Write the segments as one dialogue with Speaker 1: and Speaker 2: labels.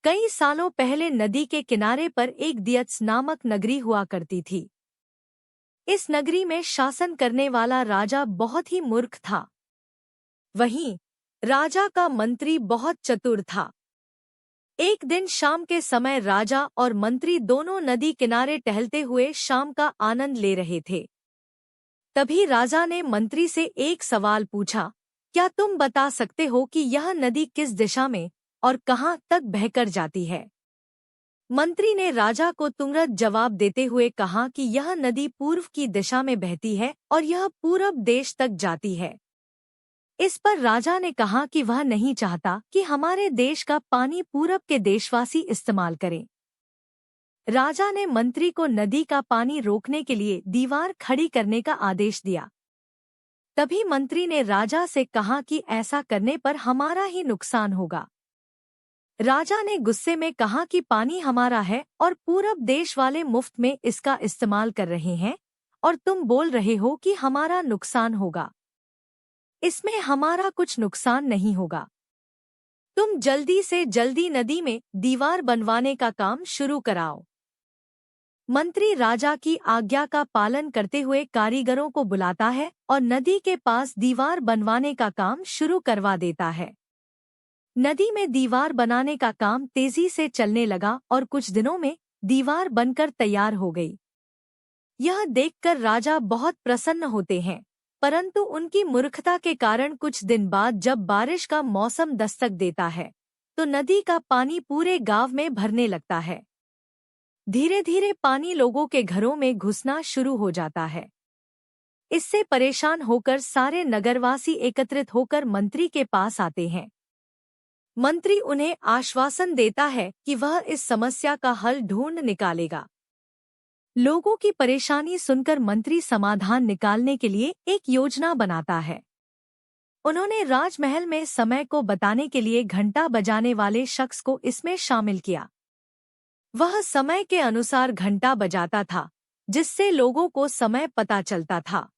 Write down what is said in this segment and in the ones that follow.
Speaker 1: कई सालों पहले नदी के किनारे पर एक दियत्स नामक नगरी हुआ करती थी। इस नगरी में शासन करने वाला राजा बहुत ही मूर्ख था। वहीं राजा का मंत्री बहुत चतुर था। एक दिन शाम के समय राजा और मंत्री दोनों नदी किनारे टहलते हुए शाम का आनंद ले रहे थे। तभी राजा ने मंत्री से एक सवाल पूछा, क्या तुम बता सकते हो कि यह नदी किस दिशा में और कहाँ तक बहकर जाती है? मंत्री ने राजा को तुरंत जवाब देते हुए कहा कि यह नदी पूर्व की दिशा में बहती है और यह पूरब देश तक जाती है। इस पर राजा ने कहा कि वह नहीं चाहता कि हमारे देश का पानी पूरब के देशवासी इस्तेमाल करें। राजा ने मंत्री को नदी का पानी रोकने के लिए दीवार खड़ी करने का आदेश दिया। तभी मंत्री ने राजा से कहा कि ऐसा करने पर हमारा ही नुकसान होगा। राजा ने गुस्से में कहा कि पानी हमारा है और पूरब देश वाले मुफ्त में इसका इस्तेमाल कर रहे हैं और तुम बोल रहे हो कि हमारा नुकसान होगा। इसमें हमारा कुछ नुकसान नहीं होगा। तुम जल्दी से जल्दी नदी में दीवार बनवाने का काम शुरू कराओ। मंत्री राजा की आज्ञा का पालन करते हुए कारीगरों को बुलाता है और नदी के पास दीवार बनवाने का काम शुरू करवा देता है। नदी में दीवार बनाने का काम तेजी से चलने लगा और कुछ दिनों में दीवार बनकर तैयार हो गई। यह देखकर राजा बहुत प्रसन्न होते हैं, परंतु उनकी मूर्खता के कारण कुछ दिन बाद जब बारिश का मौसम दस्तक देता है तो नदी का पानी पूरे गांव में भरने लगता है। धीरे धीरे पानी लोगों के घरों में घुसना शुरू हो जाता है। इससे परेशान होकर सारे नगरवासी एकत्रित होकर मंत्री के पास आते हैं। मंत्री उन्हें आश्वासन देता है कि वह इस समस्या का हल ढूंढ निकालेगा। लोगों की परेशानी सुनकर मंत्री समाधान निकालने के लिए एक योजना बनाता है। उन्होंने राजमहल में समय को बताने के लिए घंटा बजाने वाले शख्स को इसमें शामिल किया। वह समय के अनुसार घंटा बजाता था, जिससे लोगों को समय पता चलता था।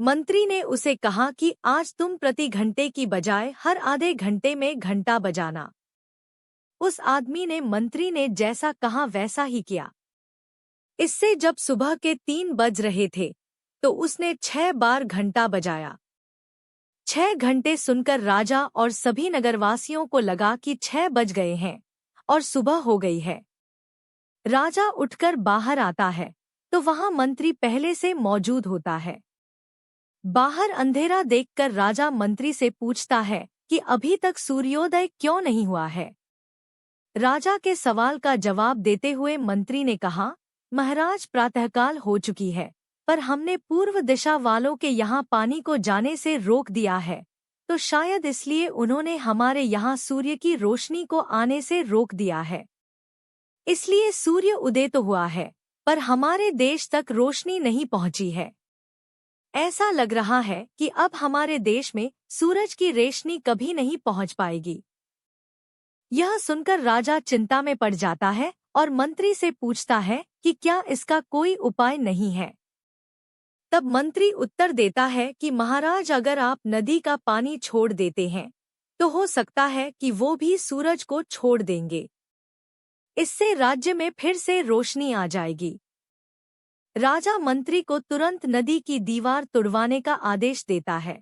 Speaker 1: मंत्री ने उसे कहा कि आज तुम प्रति घंटे की बजाय हर आधे घंटे में घंटा बजाना। उस आदमी ने मंत्री ने जैसा कहा वैसा ही किया। इससे जब सुबह के 3 बज रहे थे तो उसने 6 बार घंटा बजाया। 6 घंटे सुनकर राजा और सभी नगरवासियों को लगा कि 6 बज गए हैं और सुबह हो गई है। राजा उठकर बाहर आता है तो वहां मंत्री पहले से मौजूद होता है। बाहर अंधेरा देखकर राजा मंत्री से पूछता है कि अभी तक सूर्योदय क्यों नहीं हुआ है। राजा के सवाल का जवाब देते हुए मंत्री ने कहा, महाराज प्रातःकाल हो चुकी है, पर हमने पूर्व दिशा वालों के यहाँ पानी को जाने से रोक दिया है, तो शायद इसलिए उन्होंने हमारे यहाँ सूर्य की रोशनी को आने से रोक दिया है। इसलिए सूर्य उदय तो हुआ है, पर हमारे देश तक रोशनी नहीं पहुँची है। ऐसा लग रहा है कि अब हमारे देश में सूरज की रोशनी कभी नहीं पहुंच पाएगी। यह सुनकर राजा चिंता में पड़ जाता है और मंत्री से पूछता है कि क्या इसका कोई उपाय नहीं है। तब मंत्री उत्तर देता है कि महाराज, अगर आप नदी का पानी छोड़ देते हैं तो हो सकता है कि वो भी सूरज को छोड़ देंगे। इससे राज्य में फिर से रोशनी आ जाएगी। राजा मंत्री को तुरंत नदी की दीवार तुड़वाने का आदेश देता है।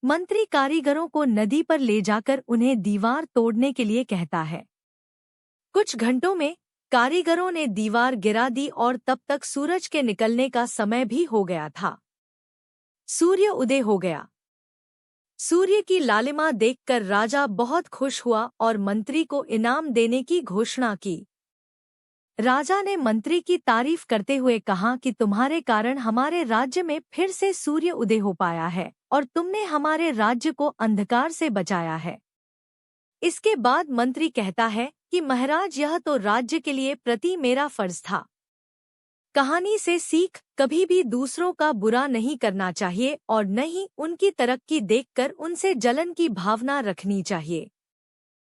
Speaker 1: मंत्री कारीगरों को नदी पर ले जाकर उन्हें दीवार तोड़ने के लिए कहता है। कुछ घंटों में कारीगरों ने दीवार गिरा दी और तब तक सूरज के निकलने का समय भी हो गया था। सूर्य उदय हो गया। सूर्य की लालिमा देखकर राजा बहुत खुश हुआ और मंत्री को इनाम देने की घोषणा की। राजा ने मंत्री की तारीफ करते हुए कहा कि तुम्हारे कारण हमारे राज्य में फिर से सूर्य उदय हो पाया है और तुमने हमारे राज्य को अंधकार से बचाया है। इसके बाद मंत्री कहता है कि महाराज, यह तो राज्य के लिए प्रति मेरा फर्ज था। कहानी से सीख, कभी भी दूसरों का बुरा नहीं करना चाहिए और न ही उनकी तरक्की देखकर उनसे जलन की भावना रखनी चाहिए।